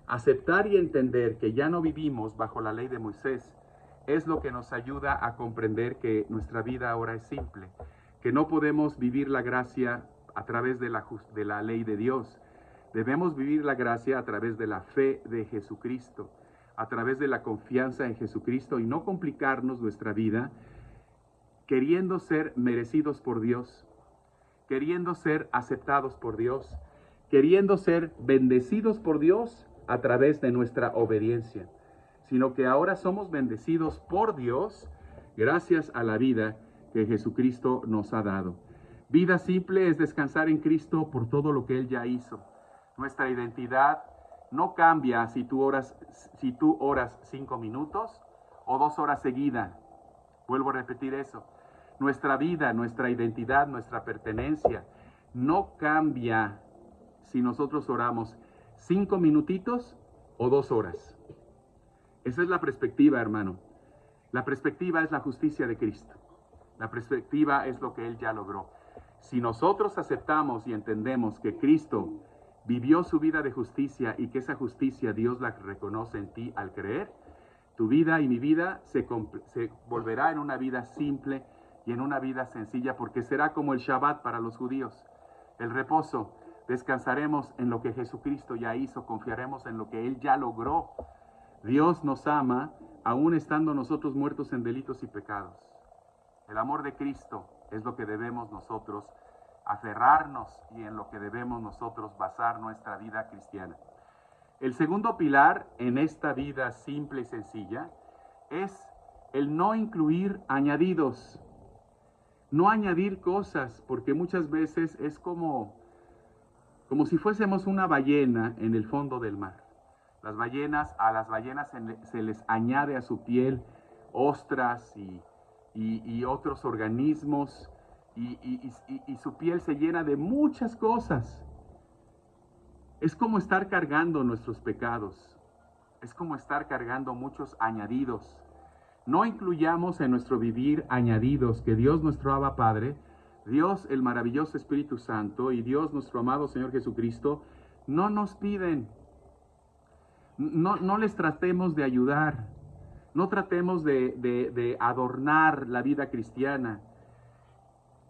A: aceptar y entender que ya no vivimos bajo la ley de Moisés es lo que nos ayuda a comprender que nuestra vida ahora es simple, que no podemos vivir la gracia a través de la ley de Dios. Debemos vivir la gracia a través de la fe de Jesucristo, a través de la confianza en Jesucristo y no complicarnos nuestra vida queriendo ser merecidos por Dios, queriendo ser aceptados por Dios, queriendo ser bendecidos por Dios a través de nuestra obediencia, sino que ahora somos bendecidos por Dios gracias a la vida que Jesucristo nos ha dado. Vida simple es descansar en Cristo por todo lo que Él ya hizo. Nuestra identidad no cambia si tú oras 5 minutos o 2 horas seguidas. Vuelvo a repetir eso. Nuestra vida, nuestra identidad, nuestra pertenencia no cambia si nosotros oramos 5 minutitos o 2 horas. Esa es la perspectiva, hermano. La perspectiva es la justicia de Cristo. La perspectiva es lo que Él ya logró. Si nosotros aceptamos y entendemos que Cristo vivió su vida de justicia y que esa justicia Dios la reconoce en ti al creer, tu vida y mi vida se volverá en una vida simple y en una vida sencilla, porque será como el Shabbat para los judíos, el reposo. Descansaremos en lo que Jesucristo ya hizo, confiaremos en lo que Él ya logró. Dios nos ama aún estando nosotros muertos en delitos y pecados. El amor de Cristo es lo que debemos nosotros aferrarnos y en lo que debemos nosotros basar nuestra vida cristiana. El segundo pilar en esta vida simple y sencilla es el no incluir añadidos, no añadir cosas, porque muchas veces es como si fuésemos una ballena en el fondo del mar. A las ballenas se les añade a su piel ostras y otros organismos, y su piel se llena de muchas cosas. Es como estar cargando nuestros pecados, es como estar cargando muchos añadidos. No incluyamos en nuestro vivir añadidos que Dios nuestro Abba Padre, Dios el maravilloso Espíritu Santo y Dios nuestro amado Señor Jesucristo no nos piden. No les tratemos de ayudar, no tratemos de adornar la vida cristiana.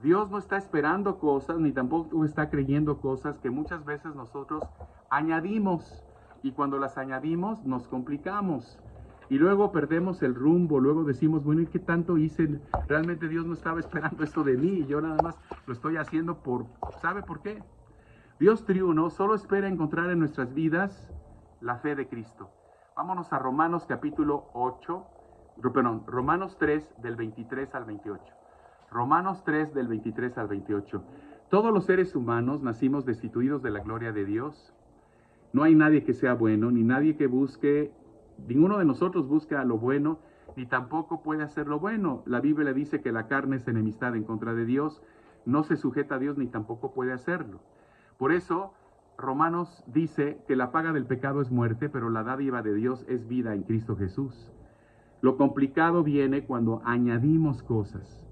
A: Dios no está esperando cosas, ni tampoco está creyendo cosas que muchas veces nosotros añadimos. Y cuando las añadimos, nos complicamos. Y luego perdemos el rumbo, luego decimos, bueno, ¿y qué tanto hice? Realmente Dios no estaba esperando esto de mí, y yo nada más lo estoy haciendo ¿sabe por qué? Dios triuno solo espera encontrar en nuestras vidas la fe de Cristo. Vámonos a Romanos capítulo 3 del 23 al 28. Romanos 3 del 23 al 28. Todos los seres humanos nacimos destituidos de la gloria de Dios. No hay nadie que sea bueno, ni nadie que busque, ninguno de nosotros busca lo bueno, ni tampoco puede hacer lo bueno. La Biblia dice que la carne es enemistad en contra de Dios, no se sujeta a Dios ni tampoco puede hacerlo. Por eso, Romanos dice que la paga del pecado es muerte, pero la dádiva de Dios es vida en Cristo Jesús. Lo complicado viene cuando añadimos cosas,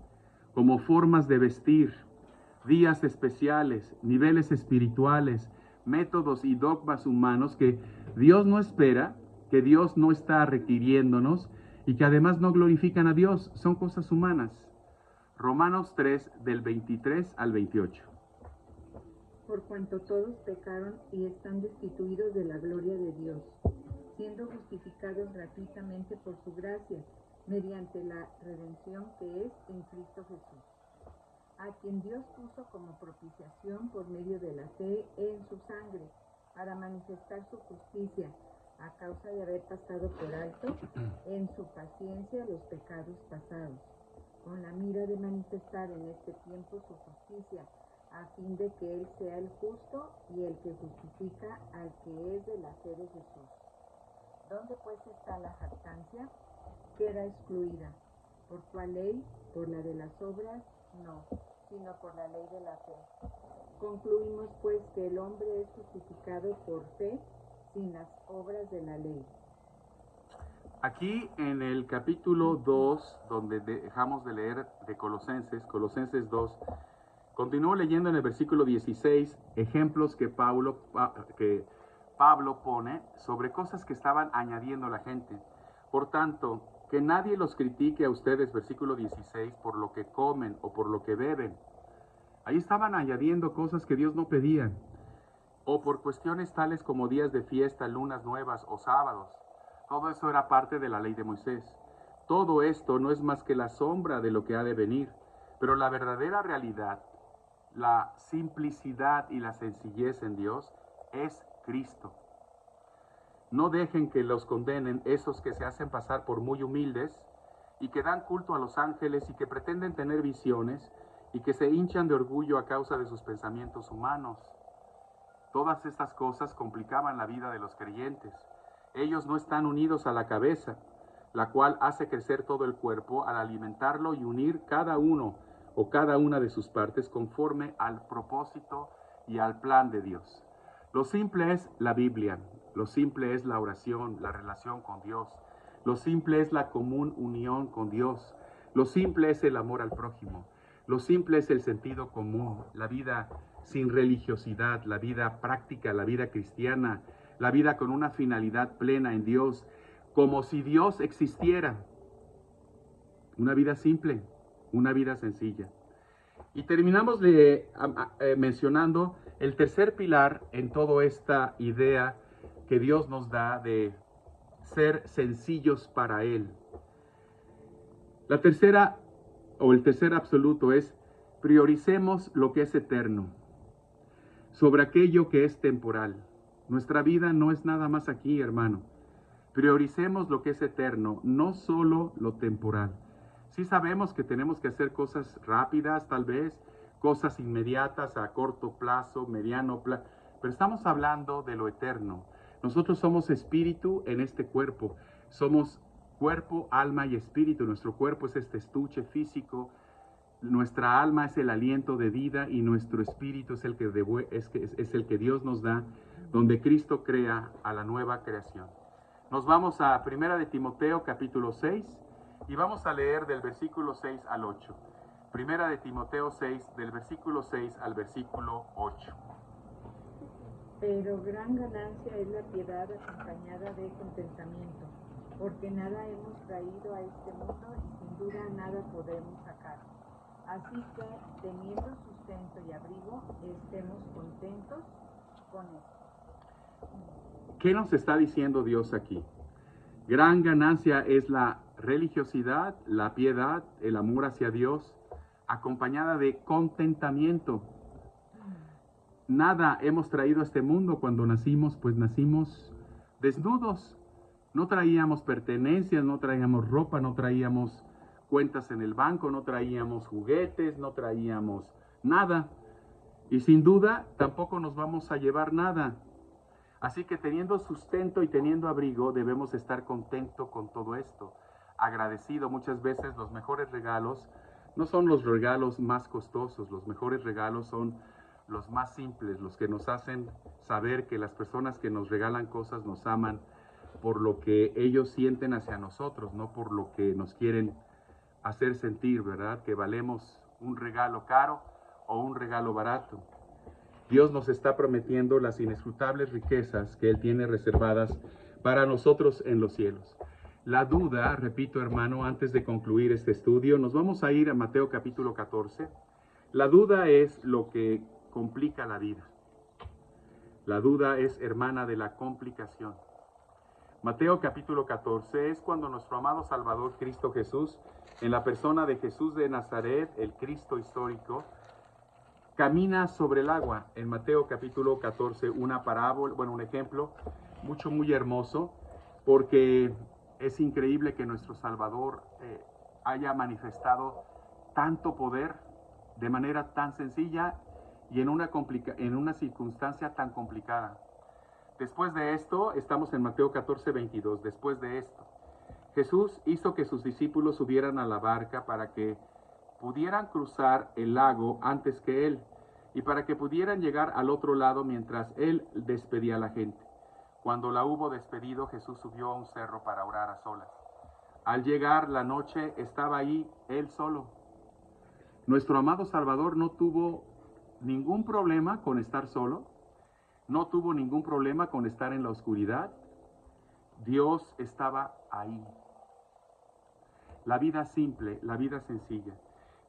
A: como formas de vestir, días especiales, niveles espirituales, métodos y dogmas humanos que Dios no espera, que Dios no está requiriéndonos y que además no glorifican a Dios, son cosas humanas. Romanos 3, del 23 al 28.
B: Por cuanto todos pecaron y están destituidos de la gloria de Dios, siendo justificados gratuitamente por su gracia, mediante la redención que es en Cristo Jesús, a quien Dios puso como propiciación por medio de la fe en su sangre, para manifestar su justicia, a causa de haber pasado por alto en su paciencia los pecados pasados, con la mira de manifestar en este tiempo su justicia, a fin de que Él sea el justo y el que justifica al que es de la fe de Jesús. ¿Dónde pues está la jactancia? Queda excluida. ¿Por cuál ley? ¿Por la de las obras? No, sino por la ley de la fe. Concluimos pues que el hombre es justificado por fe sin las obras de la ley.
A: Aquí en el capítulo 2, donde dejamos de leer de Colosenses 2, continúo leyendo en el versículo 16 ejemplos que Pablo pone sobre cosas que estaban añadiendo la gente. Por tanto, que nadie los critique a ustedes, versículo 16, por lo que comen o por lo que beben. Ahí estaban añadiendo cosas que Dios no pedía, o por cuestiones tales como días de fiesta, lunas nuevas o sábados. Todo eso era parte de la ley de Moisés. Todo esto no es más que la sombra de lo que ha de venir, pero la verdadera realidad, la simplicidad y la sencillez en Dios es Cristo. No dejen que los condenen esos que se hacen pasar por muy humildes y que dan culto a los ángeles y que pretenden tener visiones y que se hinchan de orgullo a causa de sus pensamientos humanos. Todas estas cosas complicaban la vida de los creyentes. Ellos no están unidos a la cabeza, la cual hace crecer todo el cuerpo al alimentarlo y unir cada uno o cada una de sus partes conforme al propósito y al plan de Dios. Lo simple es la Biblia, lo simple es la oración, la relación con Dios, lo simple es la común unión con Dios, lo simple es el amor al prójimo, lo simple es el sentido común, la vida sin religiosidad, la vida práctica, la vida cristiana, la vida con una finalidad plena en Dios, como si Dios existiera. Una vida simple, una vida sencilla. Y terminamos mencionando el tercer pilar en toda esta idea que Dios nos da de ser sencillos para Él. La tercera, o el tercer absoluto es, prioricemos lo que es eterno sobre aquello que es temporal. Nuestra vida no es nada más aquí, hermano. Prioricemos lo que es eterno, no solo lo temporal. Sí sabemos que tenemos que hacer cosas rápidas, tal vez, cosas inmediatas a corto plazo, mediano plazo, pero estamos hablando de lo eterno. Nosotros somos espíritu en este cuerpo. Somos cuerpo, alma y espíritu. Nuestro cuerpo es este estuche físico. Nuestra alma es el aliento de vida y nuestro espíritu es el que Dios nos da, donde Cristo crea a la nueva creación. Nos vamos a 1 de Timoteo capítulo 6 y vamos a leer del versículo 6 al 8. 1 de Timoteo 6, del versículo 6 al versículo 8.
B: Pero gran ganancia es la piedad acompañada de contentamiento, porque nada hemos traído a este mundo y sin duda nada podremos sacar. Así que, teniendo sustento y abrigo, estemos contentos con esto.
A: ¿Qué nos está diciendo Dios aquí? Gran ganancia es la religiosidad, la piedad, el amor hacia Dios, acompañada de contentamiento. Nada hemos traído a este mundo. Cuando nacimos, pues nacimos desnudos. No traíamos pertenencias, no traíamos ropa, no traíamos cuentas en el banco, no traíamos juguetes, no traíamos nada. Y sin duda tampoco nos vamos a llevar nada. Así que teniendo sustento y teniendo abrigo, debemos estar contentos con todo esto. agradecido. Muchas veces los mejores regalos no son los regalos más costosos, los mejores regalos son los más simples, los que nos hacen saber que las personas que nos regalan cosas nos aman por lo que ellos sienten hacia nosotros, no por lo que nos quieren hacer sentir, ¿verdad? Que valemos un regalo caro o un regalo barato. Dios nos está prometiendo las inescrutables riquezas que Él tiene reservadas para nosotros en los cielos. La duda, repito hermano, antes de concluir este estudio, nos vamos a ir a Mateo capítulo 14. La duda es lo que complica la vida. La duda es hermana de la complicación. Mateo capítulo 14 es cuando nuestro amado Salvador Cristo Jesús, en la persona de Jesús de Nazaret, el Cristo histórico, camina sobre el agua. En Mateo capítulo 14, una parábola, un ejemplo muy hermoso, porque es increíble que nuestro Salvador haya manifestado tanto poder de manera tan sencilla y en una circunstancia tan complicada. Después de esto, estamos en Mateo 14, 22. Después de esto, Jesús hizo que sus discípulos subieran a la barca para que pudieran cruzar el lago antes que Él y para que pudieran llegar al otro lado mientras Él despedía a la gente. Cuando la hubo despedido, Jesús subió a un cerro para orar a solas. Al llegar la noche, estaba ahí Él solo. Nuestro amado Salvador no tuvo ningún problema con estar solo, no tuvo ningún problema con estar en la oscuridad. Dios estaba ahí. La vida simple, la vida sencilla.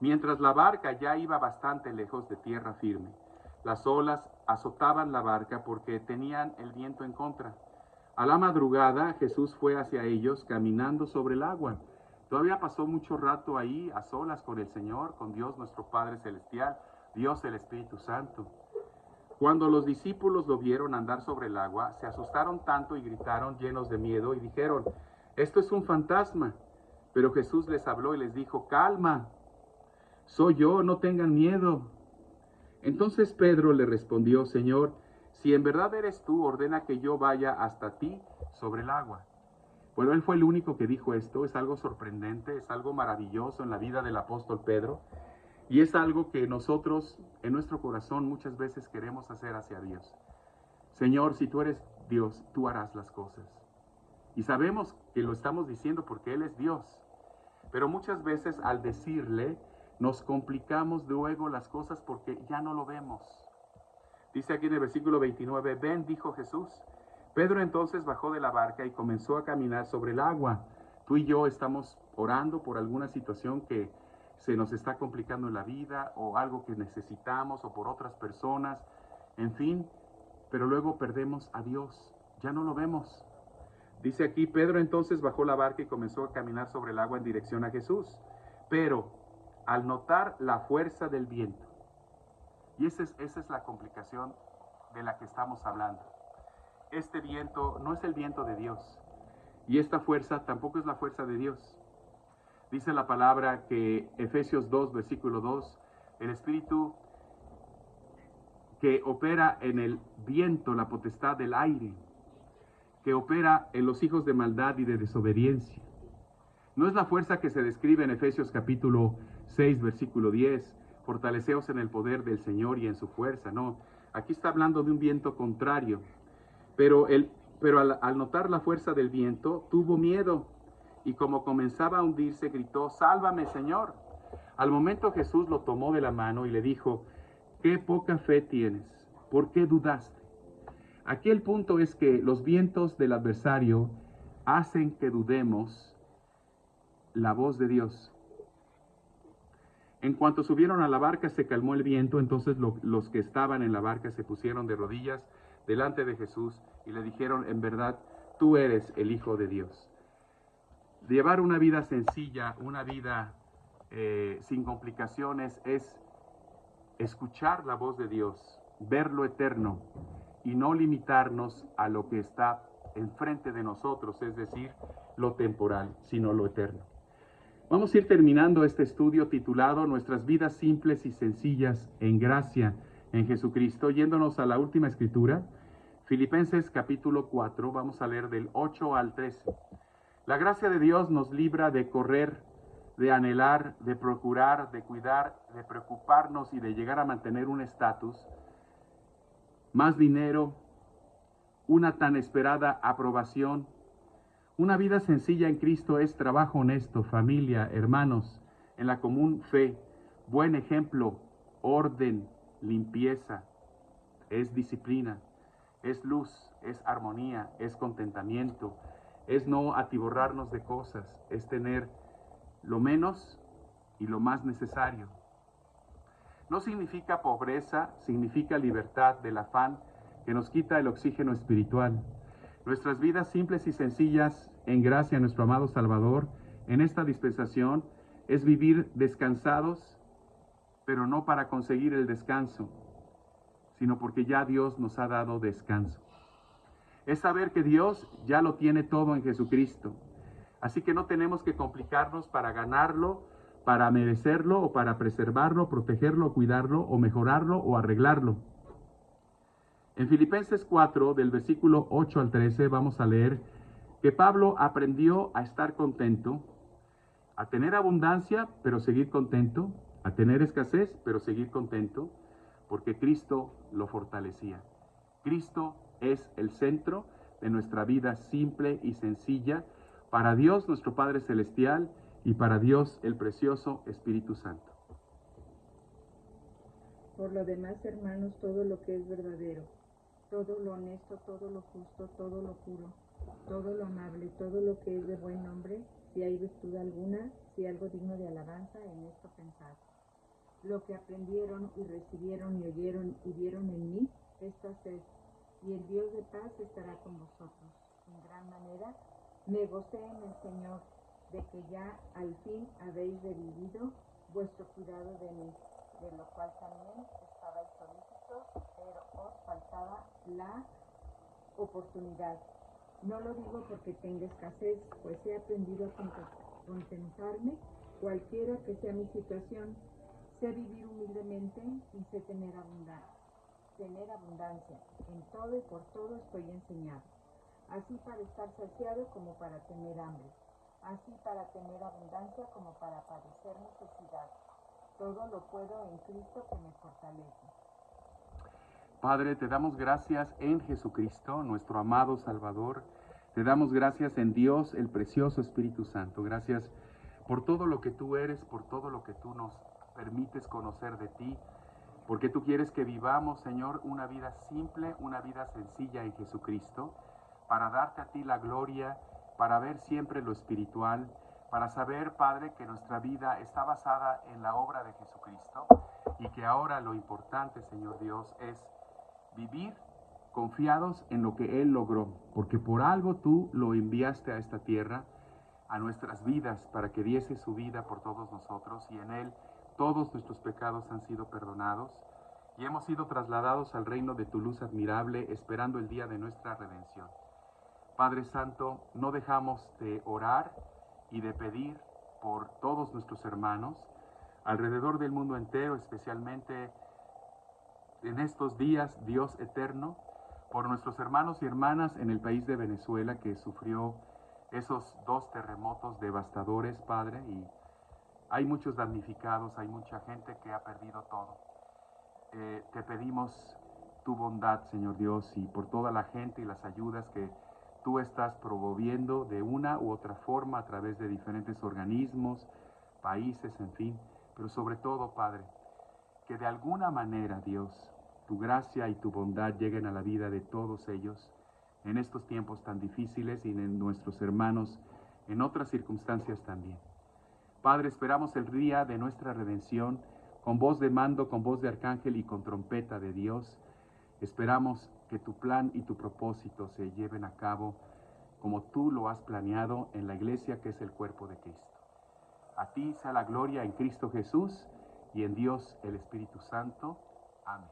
A: Mientras la barca ya iba bastante lejos de tierra firme, las olas azotaban la barca porque tenían el viento en contra. A la madrugada Jesús fue hacia ellos caminando sobre el agua. Todavía pasó mucho rato ahí a solas con el Señor, con Dios nuestro Padre Celestial, Dios el Espíritu Santo. Cuando los discípulos lo vieron andar sobre el agua, se asustaron tanto y gritaron llenos de miedo y dijeron: «Esto es un fantasma». Pero Jesús les habló y les dijo: «Calma, soy yo, no tengan miedo». Entonces Pedro le respondió: «Señor, si en verdad eres tú, ordena que yo vaya hasta ti sobre el agua». Bueno, él fue el único que dijo esto. Es algo sorprendente, es algo maravilloso en la vida del apóstol Pedro. Y es algo que nosotros en nuestro corazón muchas veces queremos hacer hacia Dios. Señor, si tú eres Dios, tú harás las cosas. Y sabemos que lo estamos diciendo porque Él es Dios. Pero muchas veces al decirle, nos complicamos luego las cosas porque ya no lo vemos. Dice aquí en el versículo 29, «Ven», dijo Jesús. Pedro entonces bajó de la barca y comenzó a caminar sobre el agua. Tú y yo estamos orando por alguna situación que se nos está complicando en la vida, o algo que necesitamos, o por otras personas, en fin, pero luego perdemos a Dios, ya no lo vemos. Dice aquí, Pedro entonces bajó la barca y comenzó a caminar sobre el agua en dirección a Jesús, pero al notar la fuerza del viento, y esa es la complicación de la que estamos hablando. Este viento no es el viento de Dios, y esta fuerza tampoco es la fuerza de Dios. Dice la palabra que Efesios 2, versículo 2, el Espíritu que opera en el viento, la potestad del aire, que opera en los hijos de maldad y de desobediencia. No es la fuerza que se describe en Efesios capítulo 6, versículo 10, fortaleceos en el poder del Señor y en su fuerza. No, aquí está hablando de un viento contrario. Pero al notar la fuerza del viento, tuvo miedo. Y como comenzaba a hundirse, gritó: «¡Sálvame, Señor!». Al momento Jesús lo tomó de la mano y le dijo: «Qué poca fe tienes, ¿por qué dudaste?». Aquí el punto es que los vientos del adversario hacen que dudemos la voz de Dios. En cuanto subieron a la barca, se calmó el viento. Entonces los que estaban en la barca se pusieron de rodillas delante de Jesús y le dijeron: «En verdad, tú eres el Hijo de Dios». Llevar una vida sencilla, una vida sin complicaciones, es escuchar la voz de Dios, ver lo eterno y no limitarnos a lo que está enfrente de nosotros, es decir, lo temporal, sino lo eterno. Vamos a ir terminando este estudio titulado Nuestras vidas simples y sencillas en gracia en Jesucristo, yéndonos a la última escritura, Filipenses capítulo 4, vamos a leer del 8 al 13. La gracia de Dios nos libra de correr, de anhelar, de procurar, de cuidar, de preocuparnos y de llegar a mantener un estatus, más dinero, una tan esperada aprobación. Una vida sencilla en Cristo es trabajo honesto, familia, hermanos, en la común fe, buen ejemplo, orden, limpieza, es disciplina, es luz, es armonía, es contentamiento, es no atiborrarnos de cosas, es tener lo menos y lo más necesario. No significa pobreza, significa libertad del afán que nos quita el oxígeno espiritual. Nuestras vidas simples y sencillas, en gracia a nuestro amado Salvador, en esta dispensación, es vivir descansados, pero no para conseguir el descanso, sino porque ya Dios nos ha dado descanso. Es saber que Dios ya lo tiene todo en Jesucristo. Así que no tenemos que complicarnos para ganarlo, para merecerlo o para preservarlo, protegerlo, cuidarlo o mejorarlo o arreglarlo. En Filipenses 4, del versículo 8 al 13, vamos a leer que Pablo aprendió a estar contento, a tener abundancia, pero seguir contento, a tener escasez, pero seguir contento, porque Cristo lo fortalecía. Cristo es el centro de nuestra vida simple y sencilla, para Dios nuestro Padre Celestial y para Dios el precioso Espíritu Santo.
B: Por lo demás, hermanos, todo lo que es verdadero, todo lo honesto, todo lo justo, todo lo puro, todo lo amable, todo lo que es de buen nombre, si hay virtud alguna, si algo digno de alabanza, en esto pensad. Lo que aprendieron y recibieron y oyeron y vieron en mí, esto haced, y el Dios de paz estará con vosotros. En gran manera me gocé en el Señor de que ya al fin habéis revivido vuestro cuidado de mí, de lo cual también estabais solícitos, pero os faltaba la oportunidad. No lo digo porque tenga escasez, pues he aprendido a contentarme, cualquiera que sea mi situación. Sé vivir humildemente y sé tener abundancia. En todo y por todo estoy enseñado. Así para estar saciado como para tener hambre. Así para tener abundancia como para padecer necesidad. Todo lo puedo en Cristo que me fortalece.
A: Padre, te damos gracias en Jesucristo, nuestro amado Salvador. Te damos gracias en Dios, el precioso Espíritu Santo. Gracias por todo lo que tú eres, por todo lo que tú nos permites conocer de ti, porque tú quieres que vivamos, Señor, una vida simple, una vida sencilla en Jesucristo, para darte a ti la gloria, para ver siempre lo espiritual, para saber, Padre, que nuestra vida está basada en la obra de Jesucristo y que ahora lo importante, Señor Dios, es vivir confiados en lo que Él logró, porque por algo tú lo enviaste a esta tierra, a nuestras vidas, para que diese su vida por todos nosotros, y en Él todos nuestros pecados han sido perdonados, y hemos sido trasladados al reino de tu luz admirable, esperando el día de nuestra redención. Padre Santo, no dejamos de orar y de pedir por todos nuestros hermanos alrededor del mundo entero, especialmente en estos días, Dios eterno, por nuestros hermanos y hermanas en el país de Venezuela que sufrió esos 2 terremotos devastadores, Padre, y hay muchos damnificados, hay mucha gente que ha perdido todo. Te pedimos tu bondad, Señor Dios, y por toda la gente y las ayudas que tú estás promoviendo de una u otra forma a través de diferentes organismos, países, en fin, pero sobre todo, Padre, que de alguna manera, Dios, tu gracia y tu bondad lleguen a la vida de todos ellos en estos tiempos tan difíciles y en nuestros hermanos en otras circunstancias también. Padre, esperamos el día de nuestra redención con voz de mando, con voz de arcángel y con trompeta de Dios. Esperamos que tu plan y tu propósito se lleven a cabo como tú lo has planeado en la iglesia que es el cuerpo de Cristo. A ti sea la gloria en Cristo Jesús y en Dios el Espíritu Santo. Amén.